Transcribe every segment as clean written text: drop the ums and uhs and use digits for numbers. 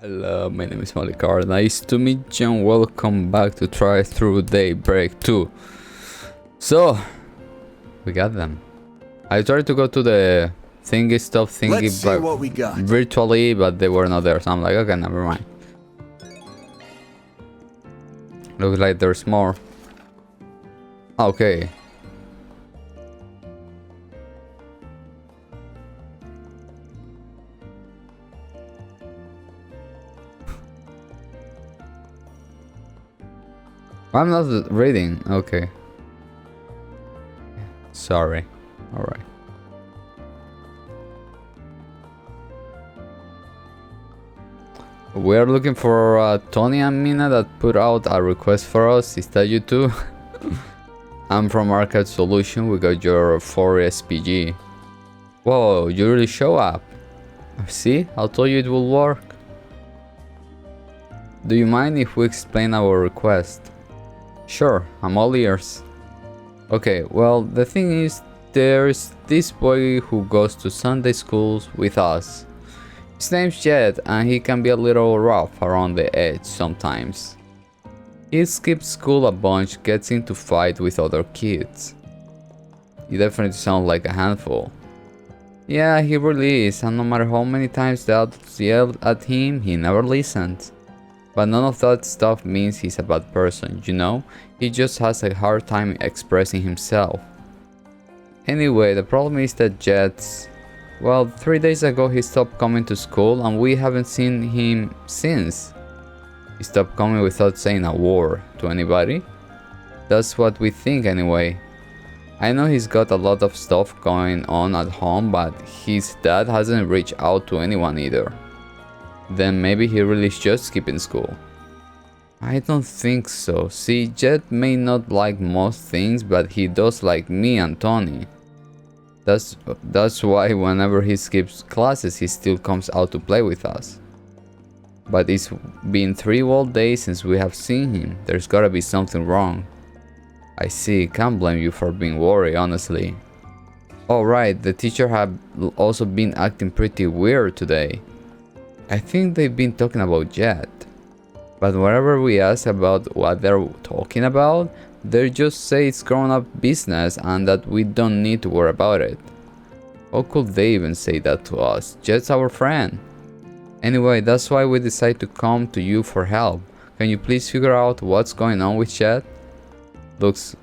Hello, my name is Malikar. Nice to meet you and welcome back to try through Daybreak 2. So, we got them. I tried to go to the thingy virtually, but they were not there. So I'm like, okay, never mind. Looks like there's more. Okay. I'm not reading. Okay. Sorry. Alright. We are looking for Tony and Mina that put out a request for us. Is that you too? I'm from Arcade Solution. We got your 4 SPG. Whoa, you really show up. See? I told you it will work. Do you mind if we explain our request? Sure, I'm all ears. Okay, well, the thing is, there's this boy who goes to Sunday schools with us. His name's Jed, and he can be a little rough around the edge sometimes. He skips school a bunch, gets into fight with other kids. He definitely sounds like a handful. Yeah, he really is, and no matter how many times the adults yelled at him, he never listened. But none of that stuff means he's a bad person, you know? He just has a hard time expressing himself. Anyway, the problem is that Jets... Well, 3 days ago he stopped coming to school and we haven't seen him since. He stopped coming without saying a word to anybody. That's what we think anyway. I know he's got a lot of stuff going on at home, but his dad hasn't reached out to anyone either. Then maybe he really is just skipping school. I don't think so. See, Jet may not like most things, but he does like me and Tony. That's why whenever he skips classes, he still comes out to play with us. But it's been 3 whole days since we have seen him. There's gotta be something wrong. I see, can't blame you for being worried, honestly. Alright, the teacher have also been acting pretty weird today. I think they've been talking about Jet. But whenever we ask about what they're talking about, they just say it's grown-up business and that we don't need to worry about it. How could they even say that to us? Jet's our friend. Anyway, that's why we decided to come to you for help. Can you please figure out what's going on with Jet? Looks,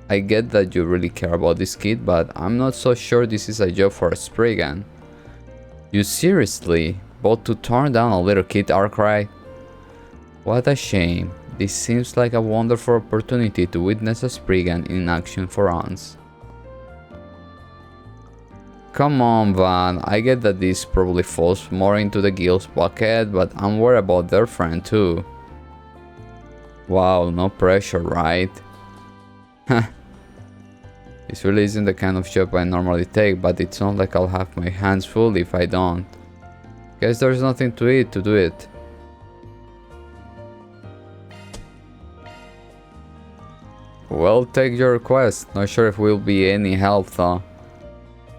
I get that you really care about this kid, but I'm not so sure this is a job for a Spriggan. You seriously? But to turn down a little kid outcry? What a shame. This seems like a wonderful opportunity to witness a Spriggan in action for once. Come on, Van. I get that this probably falls more into the guild's bucket, but I'm worried about their friend too. Wow, no pressure, right? This really isn't the kind of job I normally take, but it's not like I'll have my hands full if I don't. Guess there's nothing to eat to do it. Well, take your request. Not sure if we'll be any help though.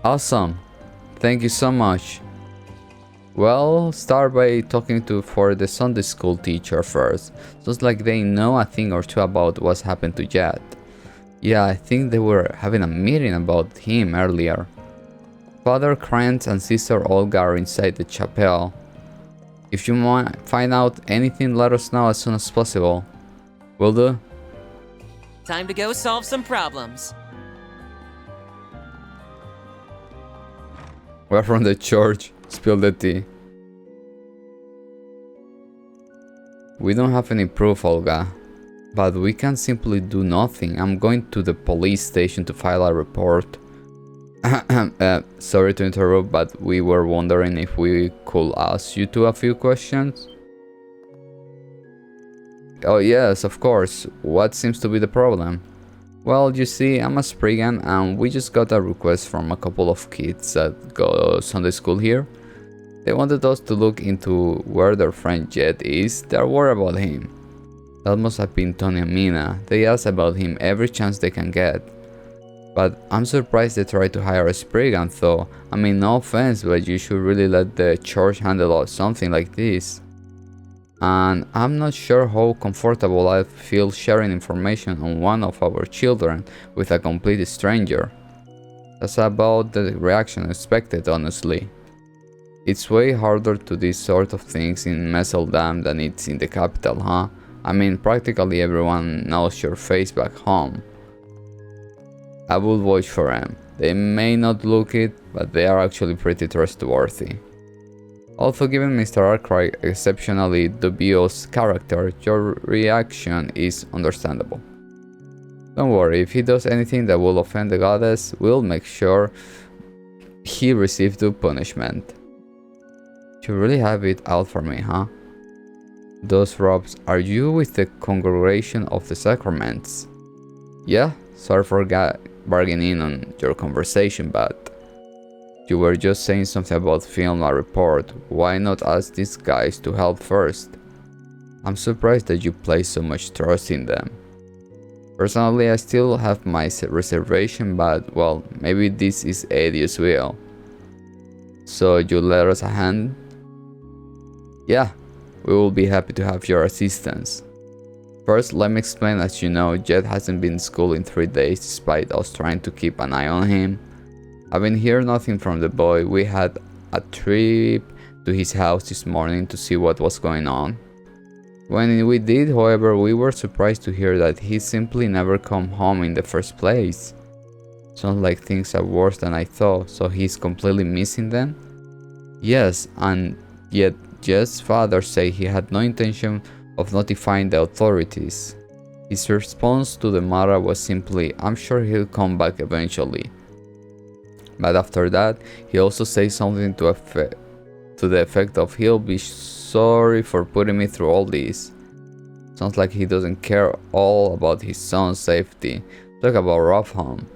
Awesome. Thank you so much. Well, start by talking for the Sunday school teacher first. Just like they know a thing or two about what's happened to Jet. Yeah, I think they were having a meeting about him earlier. Father Krantz and Sister Olga are inside the chapel. If you want find out anything, let us know as soon as possible. Will do. Time to go solve some problems. We're from the church. Spill the tea. We don't have any proof, Olga. But we can simply do nothing. I'm going to the police station to file a report. Sorry to interrupt, but we were wondering if we could ask you two a few questions. Oh yes, of course. What seems to be the problem? Well, you see, I'm a Spriggan and we just got a request from a couple of kids that go Sunday school here. They wanted us to look into where their friend Jet is. They're worried about him. That must have been Tony and Mina. They ask about him every chance they can get. But I'm surprised they tried to hire a Spriggan though. I mean, no offense, but you should really let the church handle something like this. and I'm not sure how comfortable I feel sharing information on one of our children with a complete stranger. That's about the reaction expected, honestly. It's way harder to do these sort of things in Messeldam than it's in the capital, huh? I mean, practically everyone knows your face back home. I would watch for them. They may not look it, but they are actually pretty trustworthy. Also, given Mr. Arkwright's exceptionally dubious character, your reaction is understandable. Don't worry, if he does anything that will offend the goddess, we'll make sure he receives due punishment. You really have it out for me, huh? Those robes, are you with the Congregation of the Sacraments? Yeah, sorry for bargaining on your conversation, but you were just saying something about film a report. Why not ask these guys to help first? I'm surprised that you place so much trust in them. Personally, I still have my reservation, but well, maybe this is Adius' will. So you let us a hand? Yeah, we will be happy to have your assistance. First, let me explain. As you know, Jet hasn't been in school in 3 days despite us trying to keep an eye on him. I've been hearing nothing from the boy. We had a trip to his house this morning to see what was going on. When we did, however, we were surprised to hear that he simply never come home in the first place. Sounds like things are worse than I thought, so he's completely missing them? Yes, and yet Jet's father said he had no intention of notifying the authorities. His response to the matter was simply, I'm sure he'll come back eventually. But after that, he also said something to the effect of he'll be sorry for putting me through all this. Sounds like he doesn't care all about his son's safety. Talk about rough home.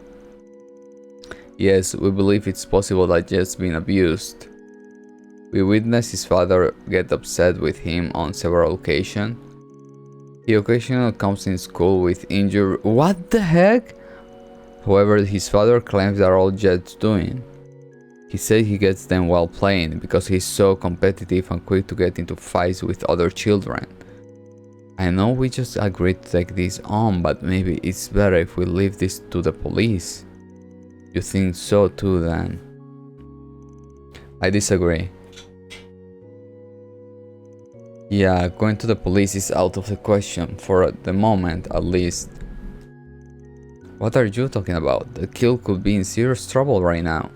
Yes, we believe it's possible that Jet's been abused. We witnessed his father get upset with him on several occasions. He occasionally comes in school with injury. What the heck? However, his father claims they're all Jet's doing. He said he gets them while playing because he's so competitive and quick to get into fights with other children. I know we just agreed to take this on, but maybe it's better if we leave this to the police. You think so too, then? I disagree. Yeah, going to the police is out of the question, for the moment at least. What are you talking about? The kid could be in serious trouble right now.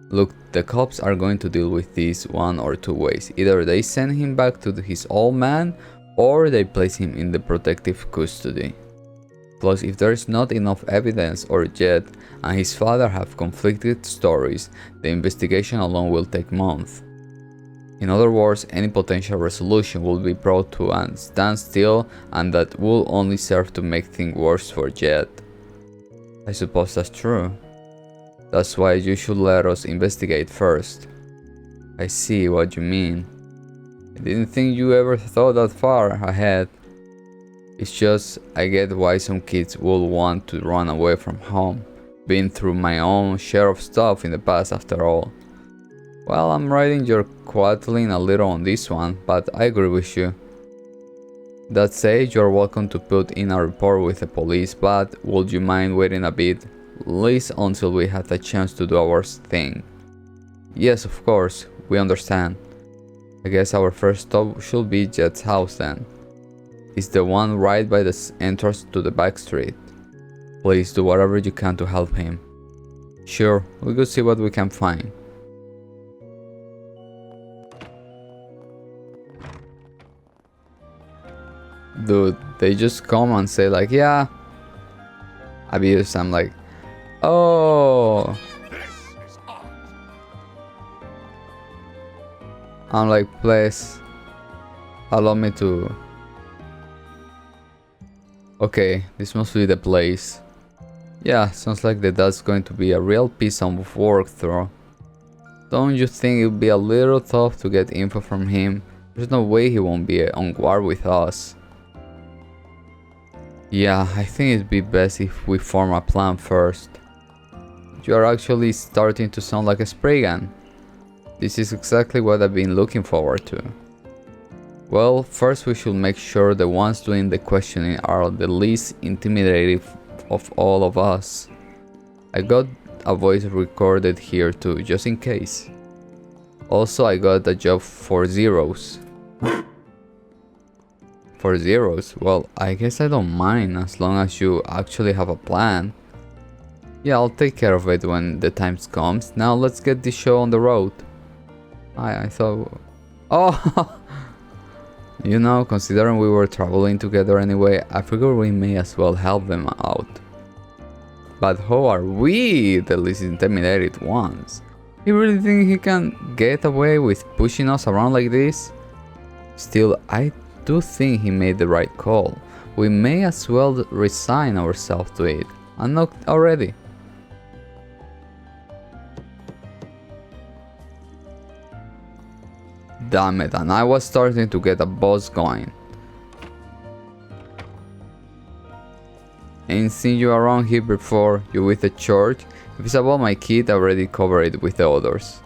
Look, the cops are going to deal with this one or two ways. Either they send him back to his old man, or they place him in the protective custody. Plus, if there is not enough evidence or Jet and his father have conflicted stories, the investigation alone will take months. In other words, any potential resolution will be brought to a standstill, and that will only serve to make things worse for Jet. I suppose that's true. That's why you should let us investigate first. I see what you mean. I didn't think you ever thought that far ahead. It's just, I get why some kids would want to run away from home. Been through my own share of stuff in the past after all. Well, I'm riding your Quatling a little on this one, but I agree with you. That said, you're welcome to put in a report with the police, but would you mind waiting a bit? At least until we have the chance to do our thing. Yes, of course, we understand. I guess our first stop should be Jet's house then. It's the one right by the entrance to the back street. Please do whatever you can to help him. Sure, we could see what we can find. Dude, they just come and say like, yeah, abuse. I'm like, oh. I'm like, please allow me to. Okay, this must be the place. Yeah, sounds like that's going to be a real piece of work through. Don't you think it would be a little tough to get info from him? There's no way he won't be on guard with us. Yeah, I think it'd be best if we form a plan first. You are actually starting to sound like a Spriggan. This is exactly what I've been looking forward to. Well, first we should make sure the ones doing the questioning are the least intimidating of all of us. I got a voice recorded here too, just in case. Also, I got a job for zeros. For zeros? Well, I guess I don't mind as long as you actually have a plan. Yeah, I'll take care of it when the time comes. Now let's get this show on the road. I thought... Oh! You know, considering we were traveling together anyway, I figured we may as well help them out. But how are we the least intimidated ones? You really think he can get away with pushing us around like this? Still, I do think he made the right call. We may as well resign ourselves to it. And not already. Damn it, and I was starting to get a buzz going. Ain't seen you around here before. You with the church? If it's about my kid, I already covered it with the others.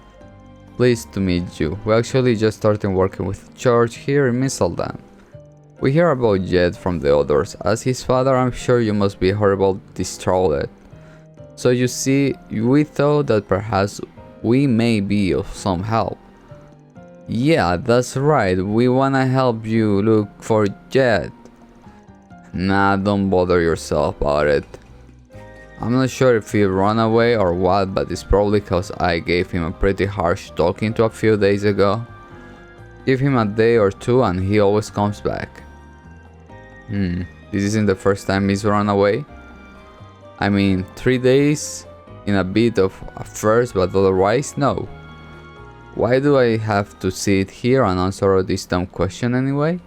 Pleased to meet you. We actually just started working with the church here in Misseldan. We hear about Jed from the others. As his father, I'm sure you must be horribly distraught. So you see, we thought that perhaps we may be of some help. Yeah, that's right. We wanna help you look for Jed. Nah, don't bother yourself about it. I'm not sure if he ran away or what, but it's probably cause I gave him a pretty harsh talking to a few days ago. Give him a day or two and he always comes back. This isn't the first time he's run away. I mean, 3 days in a bit of a first, but otherwise, no. Why do I have to sit here and answer this dumb question anyway?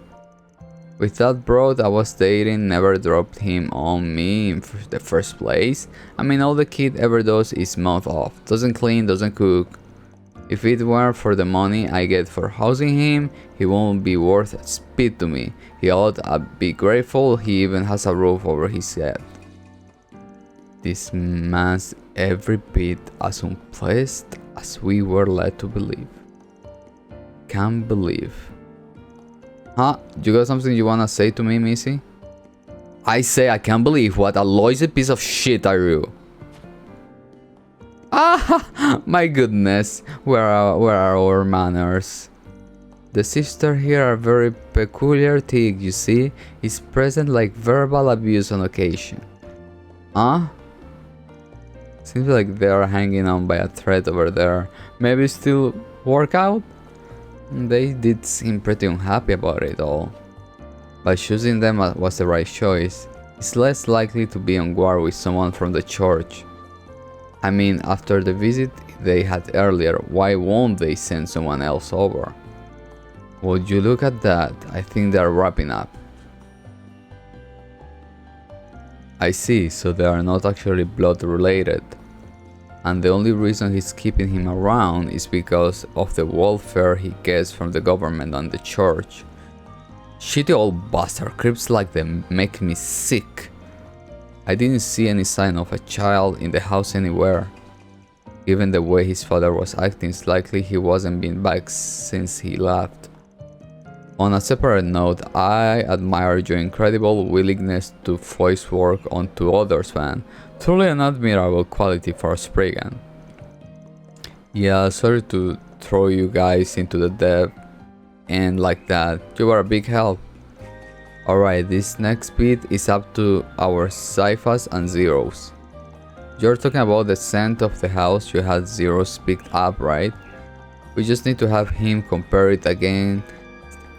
With that broad I was dating never dropped him on me in the first place. I mean, all the kid ever does is mouth off. Doesn't clean, doesn't cook. If it weren't for the money I get for housing him, he won't be worth a spit to me. He ought to be grateful he even has a roof over his head. This man's every bit as unpleasant as we were led to believe. Can't believe. Huh? You got something you wanna say to me, Missy? I say I can't believe what a lousy piece of shit are you. Ah, my goodness. Where are our manners? The sisters here are very peculiar thing, you see. Is present like verbal abuse on occasion. Huh? Seems like they are hanging on by a thread over there. Maybe still work out? They did seem pretty unhappy about it all. But choosing them was the right choice. It's less likely to be on guard with someone from the church. I mean, after the visit they had earlier, why won't they send someone else over? Would you look at that? I think they are wrapping up. I see, so they are not actually blood related. And the only reason he's keeping him around is because of the welfare he gets from the government and the church. Shitty old bastard creeps like them make me sick. I didn't see any sign of a child in the house anywhere. Given the way his father was acting, it's likely he wasn't been back since he left. On a separate note, I admire your incredible willingness to voice work onto others, man. Truly an admirable quality for a Spriggan. Yeah, sorry to throw you guys into the deep end like that. You are a big help. Alright, this next bit is up to our ciphers and zeros. You're talking about the scent of the house you had zeros picked up, right? We just need to have him compare it again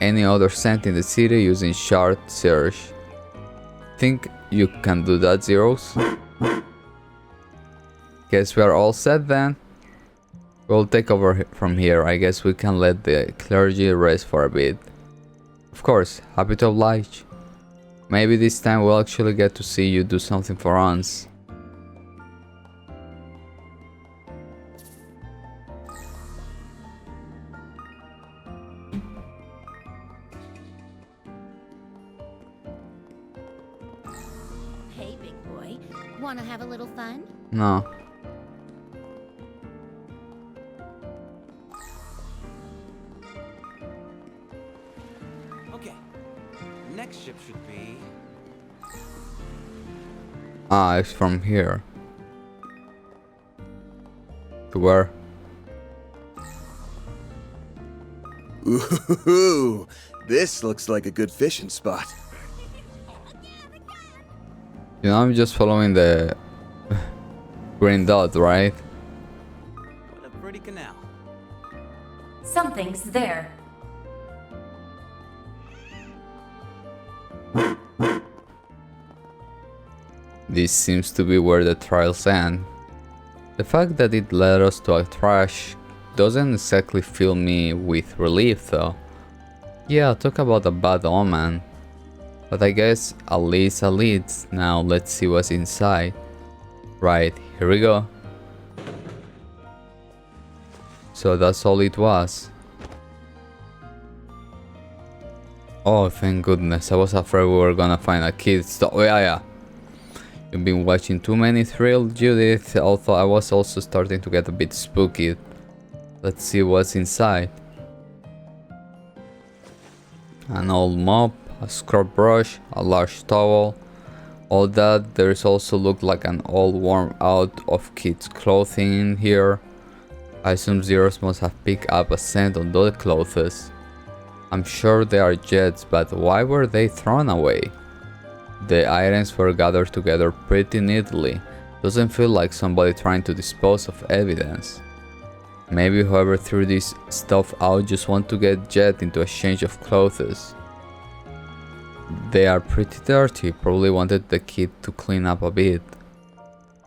any other scent in the city using short search. Think you can do that, zeros? Guess we are all set then. We'll take over from here. I guess we can let the clergy rest for a bit. Of course, happy to oblige. Maybe this time we'll actually get to see you do something for once. Hey, big boy. Wanna have a little fun? No. Okay. Next ship should be... Ah, it's from here. To where? Ooh, this looks like a good fishing spot. You know, I'm just following the green dot, right? What a pretty canal. Something's there. This seems to be where the trials end. The fact that it led us to a trash doesn't exactly fill me with relief though. Yeah, talk about a bad omen. But I guess a lead's a lead. Now let's see what's inside. Right, here we go. So that's all it was. Oh, thank goodness. I was afraid we were gonna find a kid. Stop. Oh, yeah. You've been watching too many thrills, Judith, although I was also starting to get a bit spooky. Let's see what's inside. An old mop, a scrub brush, a large towel. All that. There's also looked like an old worn out of kids' clothing in here. I assume Zeros must have picked up a scent on those clothes. I'm sure they are Jets, but why were they thrown away? The items were gathered together pretty neatly. Doesn't feel like somebody trying to dispose of evidence. Maybe whoever threw this stuff out just want to get Jet into a change of clothes. They are pretty dirty, probably wanted the kid to clean up a bit.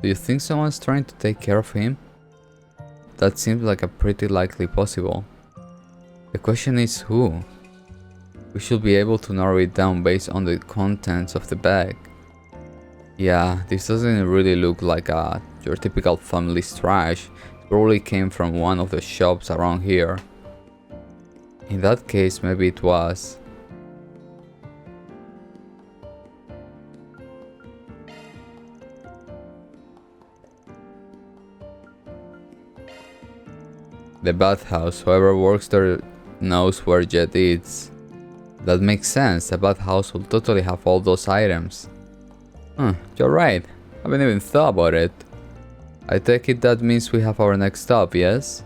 Do you think someone's trying to take care of him? That seems like a pretty likely possible. The question is who? We should be able to narrow it down based on the contents of the bag. Yeah, this doesn't really look like your typical family's trash. It probably came from one of the shops around here. In that case, maybe it was. The bathhouse, whoever works there knows where Jet is. That makes sense, the bathhouse will totally have all those items. You're right, I haven't even thought about it. I take it that means we have our next stop, yes?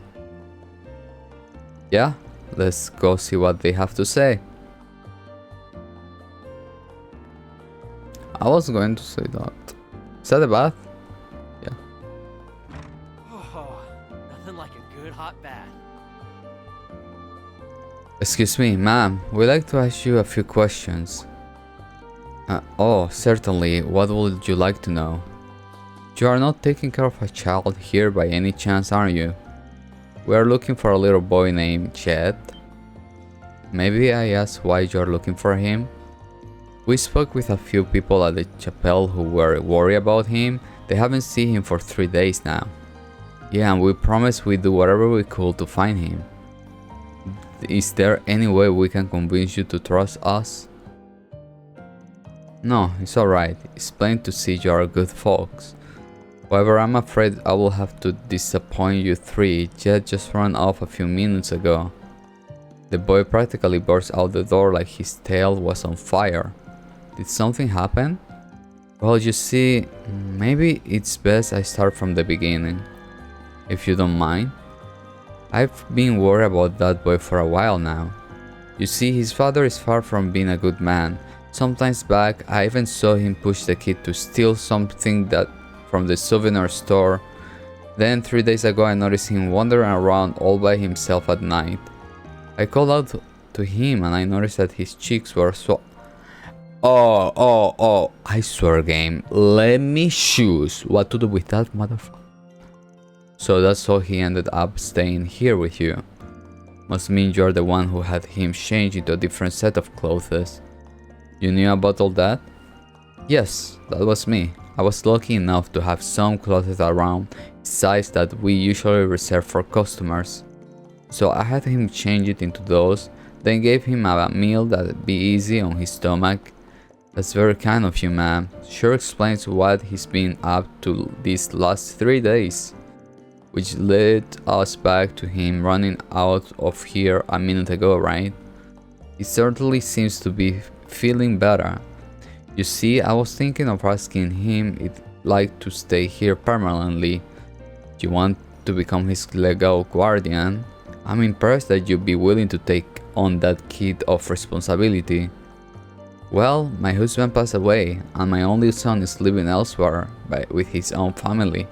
Yeah, let's go see what they have to say. I was going to say that. Is that a bath? Yeah. Oh, nothing like a good hot bath. Excuse me, ma'am, we'd like to ask you a few questions. Oh, certainly, what would you like to know? You are not taking care of a child here by any chance, are you? We are looking for a little boy named Chet. Maybe I ask why you are looking for him? We spoke with a few people at the chapel who were worried about him. They haven't seen him for 3 days now. Yeah, and we promised we'd do whatever we could to find him. Is there any way we can convince you to trust us? No, it's alright. It's plain to see you are good folks. However, I'm afraid I will have to disappoint you three. Jet just ran off a few minutes ago. The boy practically burst out the door like his tail was on fire. Did something happen? Well, you see, maybe it's best I start from the beginning, if you don't mind. I've been worried about that boy for a while now. You see, his father is far from being a good man. Sometimes back, I even saw him push the kid to steal something from the souvenir store. Then 3 days ago I noticed him wandering around all by himself at night. I called out to him and I noticed that his cheeks were Oh, I swear game, let me choose what to do with that motherfucker. So that's how he ended up staying here with you. Must mean you're the one who had him change into a different set of clothes. You knew about all that? Yes, that was me. I was lucky enough to have some clothes around, size that we usually reserve for customers. So I had him change it into those, then gave him a meal that'd be easy on his stomach. That's very kind of you, ma'am. Sure explains what he's been up to these last 3 days. Which led us back to him running out of here a minute ago, right? He certainly seems to be feeling better. You see, I was thinking of asking him if he'd like to stay here permanently. Do you want to become his legal guardian? I'm impressed that you'd be willing to take on that kid of responsibility. Well, my husband passed away, and my only son is living elsewhere with his own family.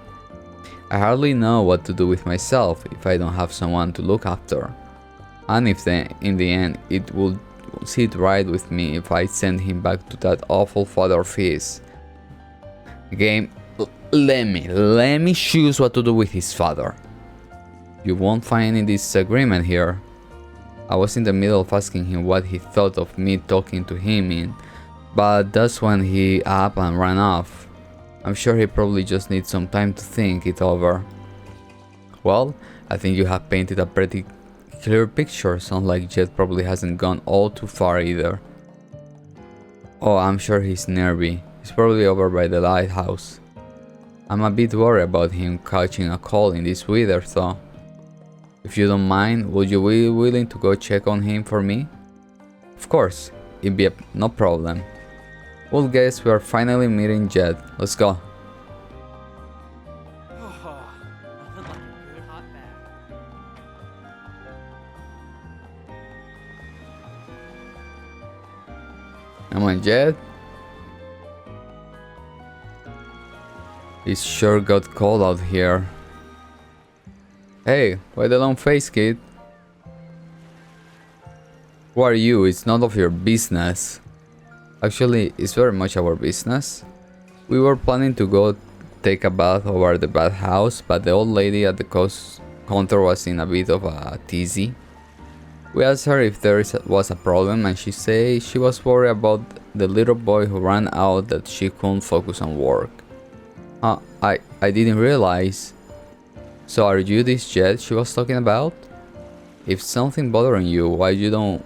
I hardly know what to do with myself if I don't have someone to look after. And if in the end it would sit right with me if I send him back to that awful father of his. Game, let me choose what to do with his father. You won't find any disagreement here. I was in the middle of asking him what he thought of me talking to him but that's when he up and ran off. I'm sure he probably just needs some time to think it over. Well, I think you have painted a pretty clear picture. Sounds like Jet probably hasn't gone all too far either. Oh, I'm sure he's nervy. He's probably over by the lighthouse. I'm a bit worried about him catching a cold in this weather though. If you don't mind, would you be willing to go check on him for me? Of course, it'd be no problem. Well guys, we are finally meeting Jet. Let's go. Nothing like a good hot bath. Come on, Jet. It sure got cold out here. Hey, why the long face, kid? Who are you? It's none of your business. Actually, it's very much our business. We were planning to go take a bath over the bathhouse, but the old lady at the counter was in a bit of a tizzy. We asked her if there was a problem, and she said she was worried about the little boy who ran out, that she couldn't focus on work. I didn't realize. So are you this Jet she was talking about? If something bothering you, why you don't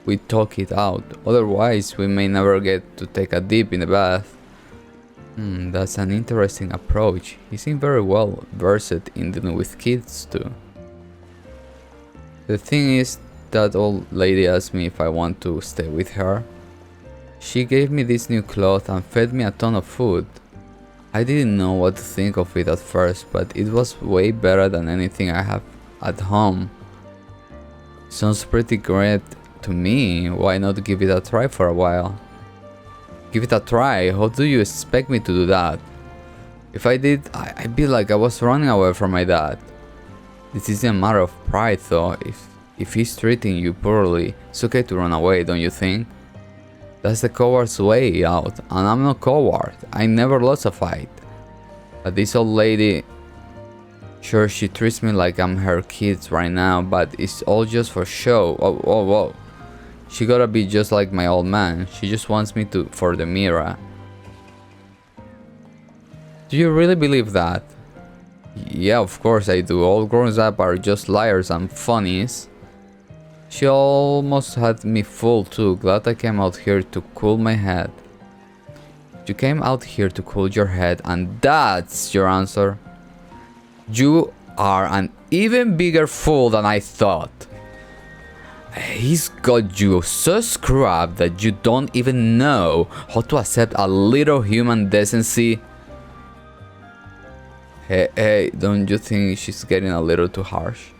we talk it out? Otherwise, we may never get to take a dip in the bath. That's an interesting approach. He seemed very well versed in dealing with kids too. The thing is, that old lady asked me if I want to stay with her. She gave me this new cloth and fed me a ton of food. I didn't know what to think of it at first, but it was way better than anything I have at home. Sounds pretty great to me. Why not give it a try for a while? Give it a try? How do you expect me to do that? If I did, I'd be like I was running away from my dad. This isn't a matter of pride though. If he's treating you poorly, it's okay to run away, don't you think? That's the coward's way out, and I'm no coward. I never lost a fight. But this old lady, sure, she treats me like I'm her kid right now, but it's all just for show. Whoa. She gotta be just like my old man. She just wants me for the mirror. Do you really believe that? Yeah, of course I do. All grown up are just liars and funnies. She almost had me fooled too. Glad I came out here to cool my head. You came out here to cool your head, and that's your answer? You are an even bigger fool than I thought. He's got you so screwed up that you don't even know how to accept a little human decency. Hey, don't you think she's getting a little too harsh?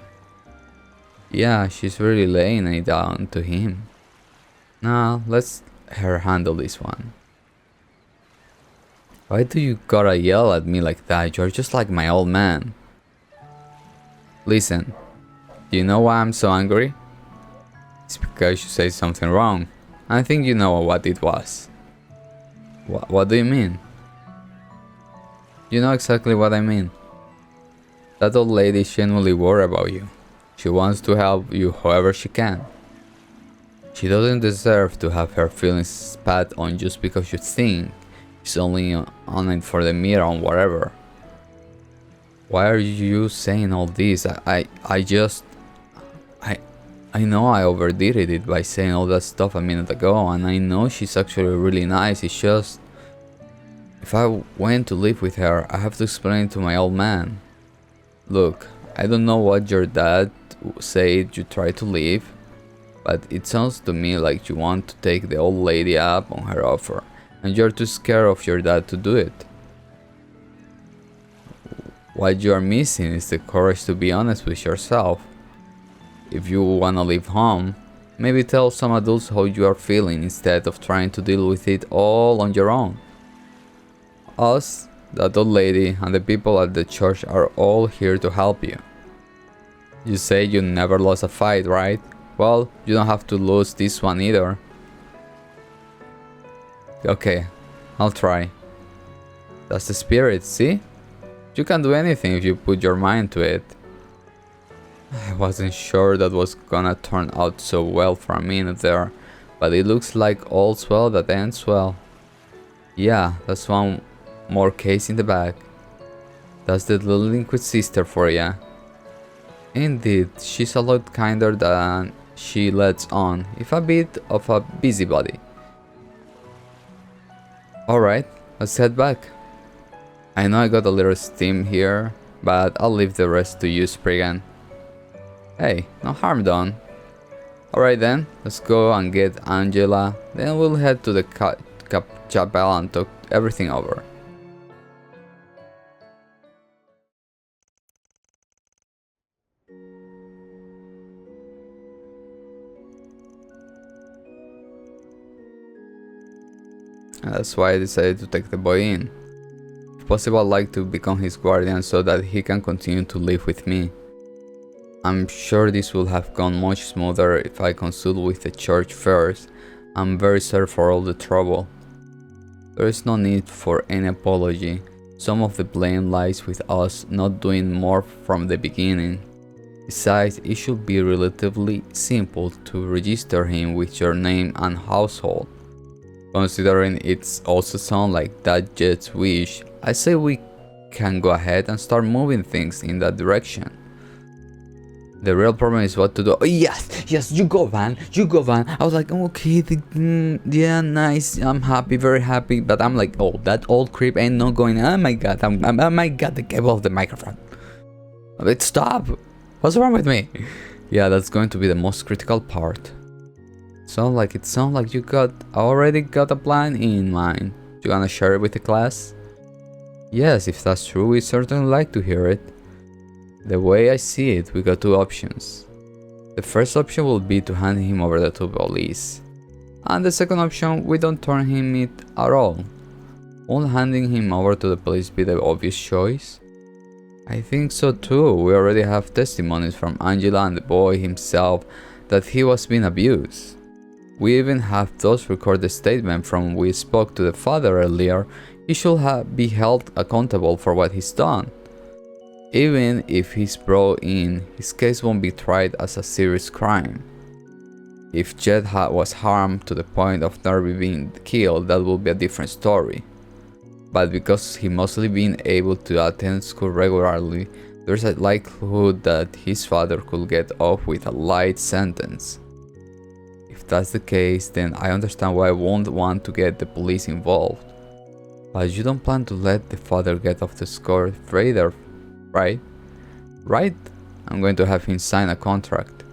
Yeah, she's really laying it down to him. Nah, let's her handle this one. Why do you gotta yell at me like that? You're just like my old man. Listen, do you know why I'm so angry? It's because you said something wrong. I think you know what it was. What do you mean? You know exactly what I mean. That old lady is genuinely worried about you. She wants to help you however she can. She doesn't deserve to have her feelings spat on just because you think she's only on it for the mirror or whatever. Why are you saying all this? I know I overdid it by saying all that stuff a minute ago, and I know she's actually really nice. It's just, if I went to live with her, I have to explain to my old man. Look, I don't know what your dad said you tried to leave, but it sounds to me like you want to take the old lady up on her offer, and you're too scared of your dad to do it. What you are missing is the courage to be honest with yourself. If you wanna leave home, maybe tell some adults how you are feeling instead of trying to deal with it all on your own. Us, the adult lady, and the people at the church are all here to help you. You say you never lost a fight, right? Well, you don't have to lose this one either. Okay, I'll try. That's the spirit, see? You can do anything if you put your mind to it. I wasn't sure that was gonna turn out so well for a minute there, but it looks like all's well that ends well. Yeah, that's one more case in the bag. That's the delinquent sister for ya. Indeed, she's a lot kinder than she lets on, if a bit of a busybody. Alright, let's head back. I know I got a little steam here, but I'll leave the rest to you, Spriggan. Hey, no harm done. Alright then, let's go and get Angela, then we'll head to the chapel and talk everything over. And that's why I decided to take the boy in. If possible, I'd like to become his guardian so that he can continue to live with me. I'm sure this would have gone much smoother if I consulted with the church first. I'm very sorry for all the trouble. There is no need for any apology. Some of the blame lies with us not doing more from the beginning. Besides, it should be relatively simple to register him with your name and household. Considering it's also sound like that Jet's wish, I say we can go ahead and start moving things in that direction. The real problem is what to do. Oh, yes, you go, Van. I was like, okay, yeah, nice. I'm happy, very happy. But I'm like, oh, that old creep ain't not going. Oh my god, oh my god, the cable of the microphone. Wait, stop. What's wrong with me? Yeah, that's going to be the most critical part. It sounds like you already got a plan in mind. You gonna share it with the class? Yes, if that's true, we'd certainly like to hear it. The way I see it, we got two options. The first option will be to hand him over to police. And the second option, we don't turn him in at all. Won't handing him over to the police be the obvious choice? I think so too. We already have testimonies from Angela and the boy himself that he was being abused. We even have those recorded statements from we spoke to the father earlier. He should be held accountable for what he's done. Even if he's brought in, his case won't be tried as a serious crime. If Jet was harmed to the point of never being killed, that would be a different story. But because he mostly been able to attend school regularly, there's a likelihood that his father could get off with a light sentence. If that's the case, then I understand why I won't want to get the police involved. But you don't plan to let the father get off the score either, right? Right? I'm going to have him sign a contract.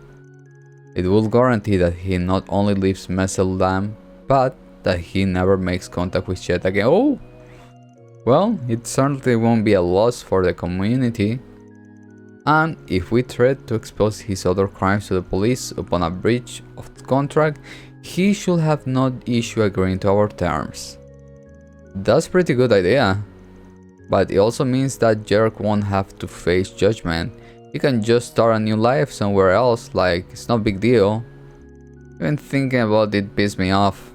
It will guarantee that he not only leaves Messeldam, but that he never makes contact with Jet again. Oh! Well, it certainly won't be a loss for the community. And if we threat to expose his other crimes to the police upon a breach of the contract, he should have no issue agreeing to our terms. That's a pretty good idea. But it also means that Jerk won't have to face judgment. He can just start a new life somewhere else, like it's no big deal. Even thinking about it pisses me off.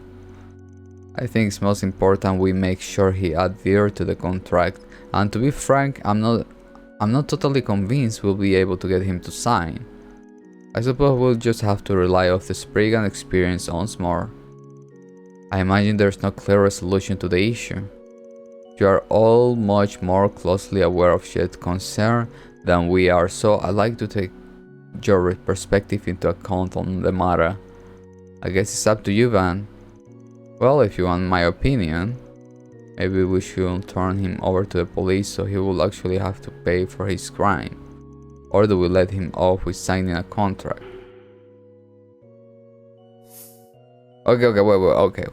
I think it's most important we make sure he adheres to the contract, and to be frank, I'm not totally convinced we'll be able to get him to sign. I suppose we'll just have to rely on the Spriggan experience once more. I imagine there's no clear resolution to the issue. You are all much more closely aware of Jet's concern than we are, so I'd like to take your perspective into account on the matter. I guess it's up to you, Van. Well, if you want my opinion, maybe we should turn him over to the police so he will actually have to pay for his crime. Or do we let him off with signing a contract? Okay, wait, okay.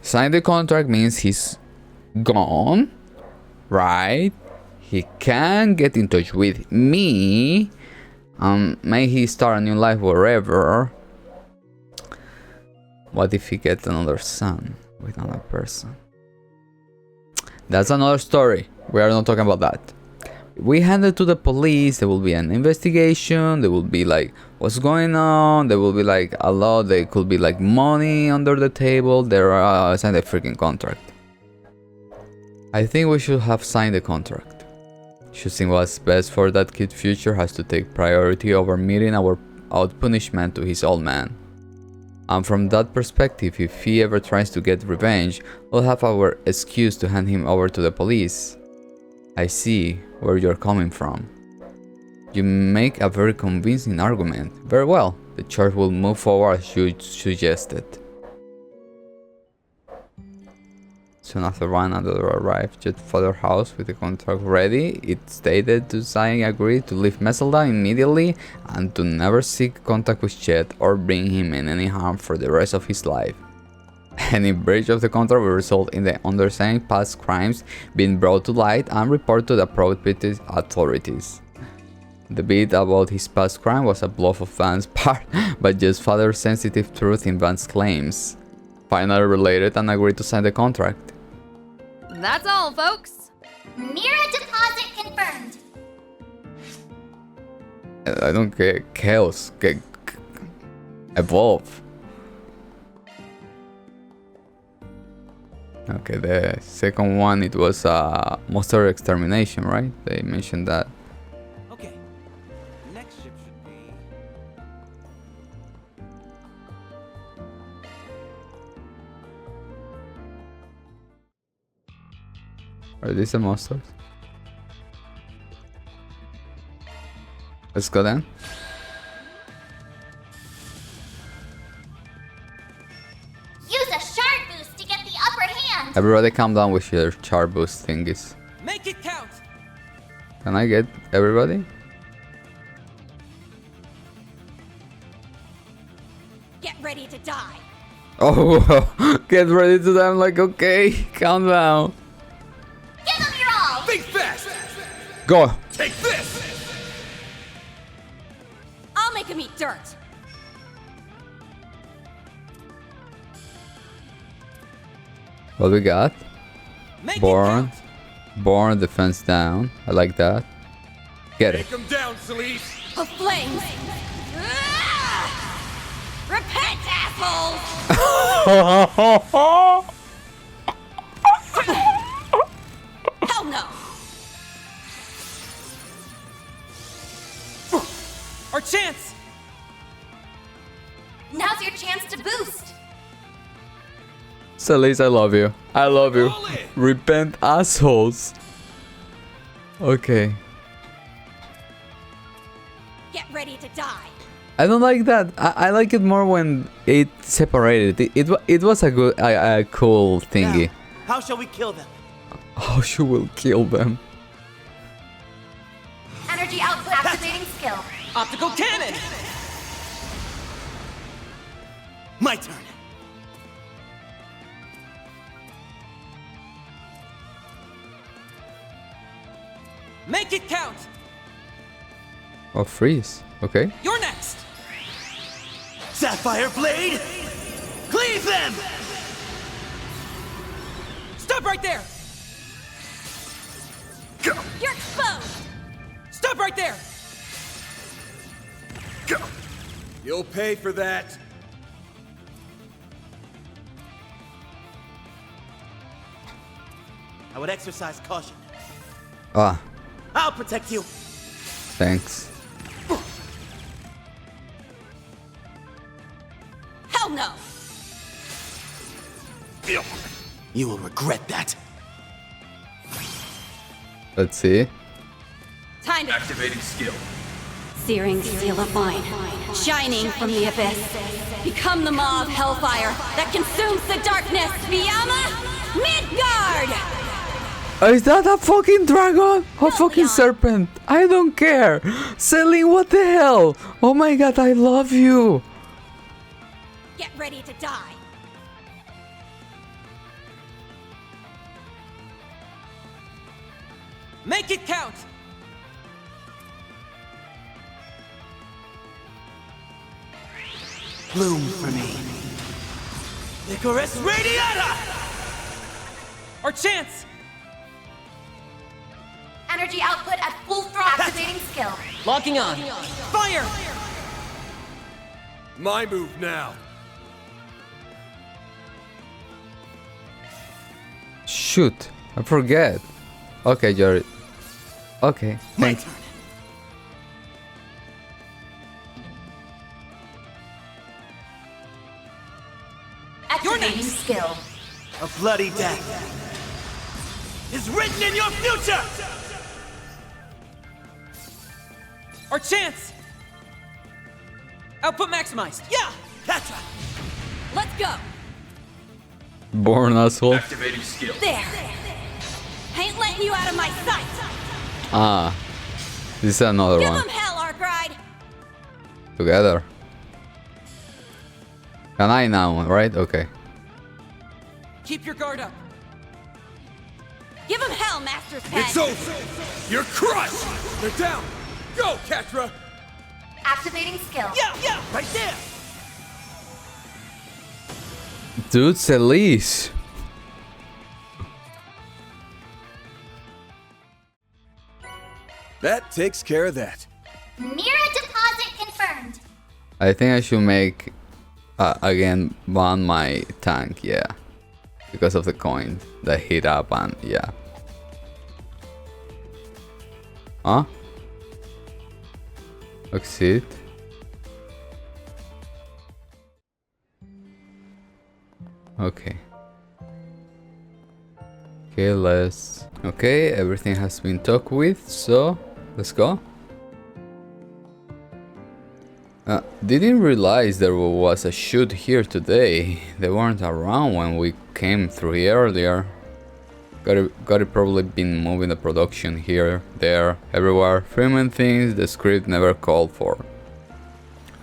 Sign the contract means he's gone, right? He can get in touch with me. May he start a new life wherever. What if he gets another son with another person? That's another story. We are not talking about that. We hand it to the police. There will be an investigation. There will be like, what's going on? There will be like a lot. There could be like money under the table. There are signed a freaking contract. I think we should have signed the contract. Choosing what's best for that kid's future has to take priority over meeting our out punishment to his old man. And from that perspective, if he ever tries to get revenge, we'll have our excuse to hand him over to the police. I see where you're coming from. You make a very convincing argument. Very well, the charge will move forward as you suggested. Soon after one another arrived at father's house with the contract ready. It stated to sign agreed to leave Messelda immediately and to never seek contact with Chet or bring him in any harm for the rest of his life. Any breach of the contract will result in the undersigned past crimes being brought to light and reported to the appropriate authorities. The bit about his past crime was a bluff of Van's part, but just further sensitive truth in Van's claims. Finally related and agreed to sign the contract. That's all, folks. Mira deposit confirmed. I don't get chaos. Evolve. Okay, the second one, it was monster extermination, right? They mentioned that. Okay. Next ship should be. Are these the monsters? Let's go then. Use a shard boost to get the upper hand. Everybody calm down with your char boost thingies. Make it count! Can I get everybody? Get ready to die. Oh, get ready to die. I'm like, okay, calm down. Give them your all. Think fast! Go. Take this! I'll make him eat dirt. What we got? Make Born. it count! Born, defense down. I like that. Get it. Take him down, Celeste! Of flames. Ah! Repent, assholes! Hell no! Our chance! Now's your chance to boost. Celeste, I love you. I love you. Roll it. Repent, assholes. Okay. Get ready to die. I don't like that. I like it more when it separated. It was a good, a cool thingy. Now, how shall we kill them? How she will kill them. Energy output activating skill. Optical cannon! My turn. Make it count! Oh, freeze. Okay. You're next! Sapphire Blade! Cleave them! Stop right there! Go! You're exposed. Stop right there! Go! You'll pay for that. I would exercise caution. Ah, I'll protect you. thanks. Hell no. You will regret that. Let's see. Time to Activating skill. searing steel of mine, shining from the abyss. Become the maw of hellfire that consumes the darkness. Fiyama Midgard! Is that a fucking dragon? A fucking Leon. serpent? I don't care. Celine, what the hell? Oh my god, I love you. Get ready to die. Make it count! Bloom for me. Licorice Radiata! Our chance! Energy output at full throttle. Activating skill. Locking on. Fire! My move now. Shoot, I forget. Okay, Jared. Okay, My thanks. turn. Activating skill. A bloody death Is written in your future! Our chance! Output maximized. Yeah! Gotcha! Let's go. Born asshole. There. Ain't letting you out of my sight. Ah, this is another Give one. them hell, Arkride. Together. Can I now, right? Okay. Keep your guard up. Give them hell, Master's Pen. It's over. You're crushed. They're down. Go, Ketra. Activating skill. Yeah! Right there! Dude, Celise. That takes care of that. Mira deposit confirmed. I think I should make again ban my tank, yeah. Because of the coin that hit up and yeah. Huh? Exit. Okay. Okay, let's. Okay, everything has been talked with, so let's go. Didn't realize there was a shoot here today. They weren't around when we came through here earlier. Got it probably been moving the production here, there, everywhere, filming things the script never called for.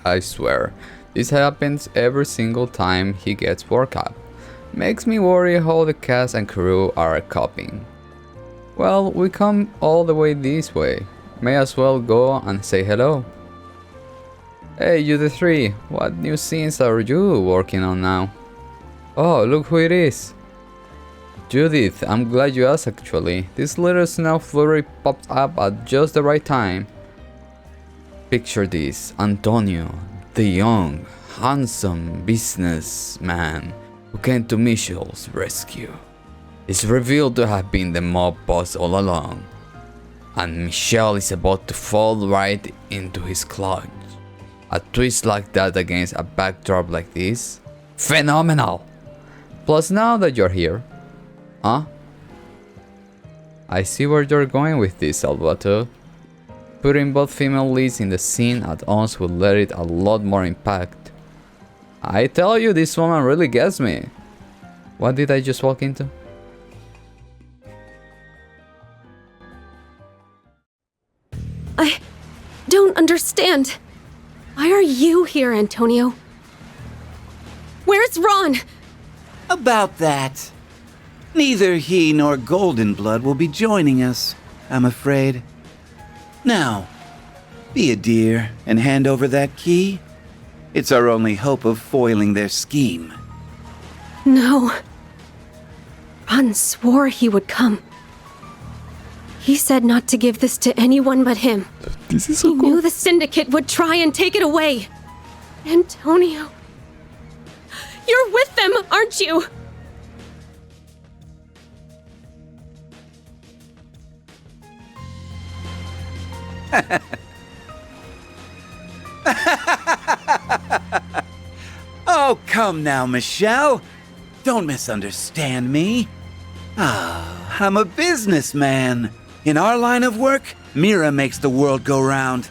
I swear, this happens every single time he gets work up. Makes me worry how the cast and crew are coping. Well, we come all the way this way. May as well go and say hello. Hey, you the three, what new scenes are you working on now? Oh, look who it is. Judith, I'm glad you asked actually. This little snow flurry popped up at just the right time. Picture this, Antonio, the young, handsome businessman who came to Michelle's rescue, is revealed to have been the mob boss all along. And Michelle is about to fall right into his clutch. A twist like that against a backdrop like this? Phenomenal! Plus now that you're here, huh? I see where you're going with this, Salvatore. Putting both female leads in the scene at once would let it a lot more impact. I tell you, this woman really gets me. What did I just walk into? I don't understand. Why are you here, Antonio? Where's Ron? About that. Neither he nor Golden Blood will be joining us, I'm afraid. Now, be a dear and hand over that key. It's our only hope of foiling their scheme. No. Ron swore he would come. He said not to give this to anyone but him. This is He knew the Syndicate would try and take it away. Antonio. You're with them, aren't you? Oh, come now, Michelle. Don't misunderstand me. I'm a businessman. In our line of work, Mira makes the world go round.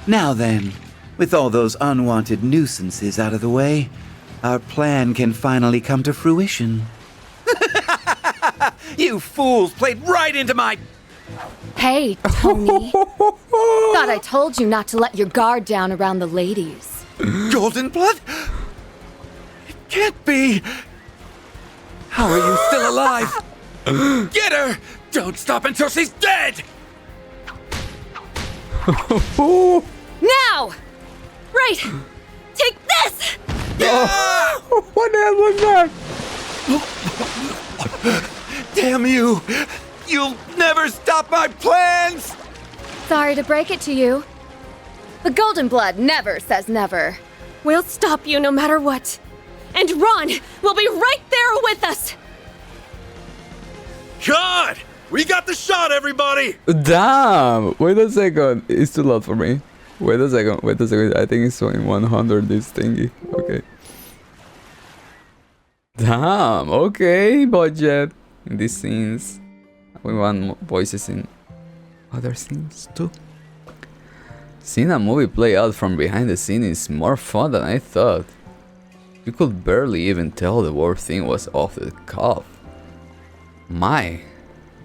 Now then, with all those unwanted nuisances out of the way, our plan can finally come to fruition. You fools played right into my... Hey, Tony. Thought I told you not to let your guard down around the ladies. Golden Blood? It can't be... How are you still alive? Get her! Don't stop until she's dead! Now! Right! Take this! What the hell was that? Damn you! You'll never stop my plans! Sorry to break it to you. The Golden Blood never says never. We'll stop you no matter what. And Ron will be right there with us! God! We got the shot, everybody! Damn! Wait a second. It's too loud for me. Wait a second. I think it's showing 100 this thingy. Okay. Damn. Okay, budget. In these scenes. We want voices in other scenes too. Seeing a movie play out from behind the scene is more fun than I thought. You could barely even tell the whole thing was off the cuff. My,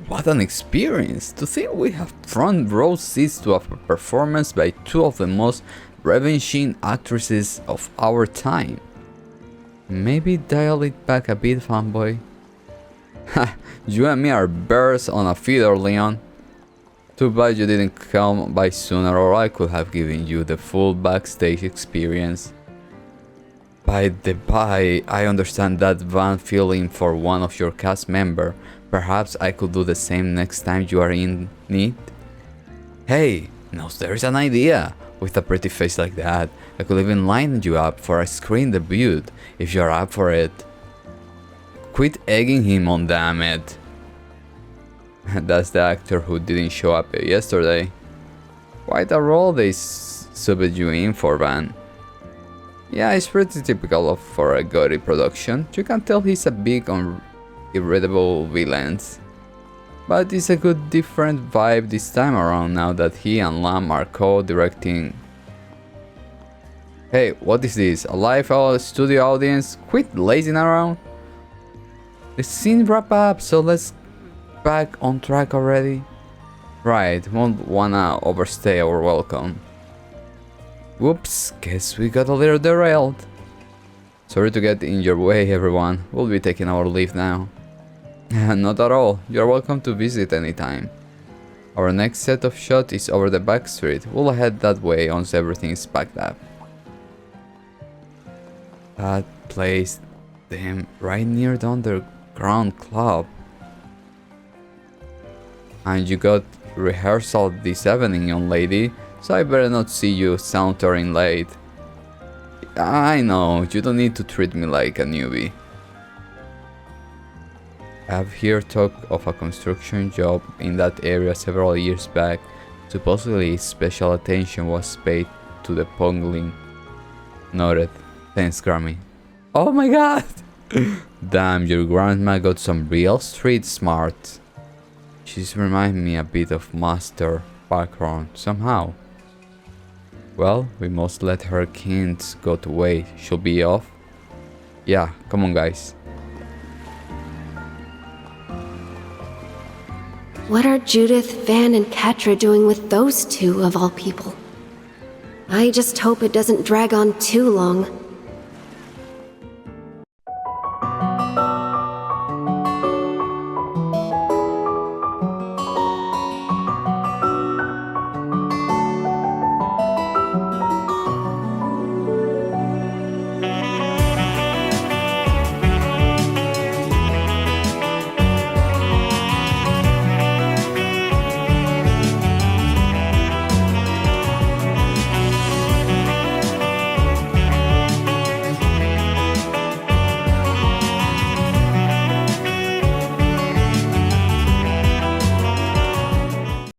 what an experience! To think we have front row seats to a performance by two of the most ravishing actresses of our time. Maybe dial it back a bit, fanboy. Ha, you and me are birds on a feather, Leon. Too bad you didn't come by sooner, or I could have given you the full backstage experience. By the by, I understand that van feeling for one of your cast member. Perhaps I could do the same next time you are in need? Hey, now there's an idea. With a pretty face like that, I could even line you up for a screen debut, if you're up for it. Quit egging him on, damn it. That's the actor who didn't show up yesterday. Quite a role they subbed you in for, Van. Yeah, it's pretty typical for a gaudy production. You can tell he's a big on irritable villains. But it's a good different vibe this time around now that he and Lam are co-directing. Hey, what is this? A live studio audience? Quit lazing around. The scene wrap up, so let's back on track already. Right, won't wanna overstay our welcome. Whoops, guess we got a little derailed. Sorry to get in your way, everyone. We'll be taking our leave now. Not at all. You're welcome to visit anytime. Our next set of shots is over the back street. We'll head that way once everything is packed up. That place, damn, right near the underground club. And you got rehearsal this evening, young lady, so I better not see you sauntering late. I know, you don't need to treat me like a newbie. I've heard talk of a construction job in that area several years back. Supposedly special attention was paid to the pongling. Noted. Thanks, Grammy. Oh my god! Damn, your grandma got some real street smart. She's reminding me a bit of Master background, somehow. Well, we must let her kids go to wait. She'll be off. Yeah, come on guys. What are Judith, Van, and Katra doing with those two, of all people? I just hope it doesn't drag on too long.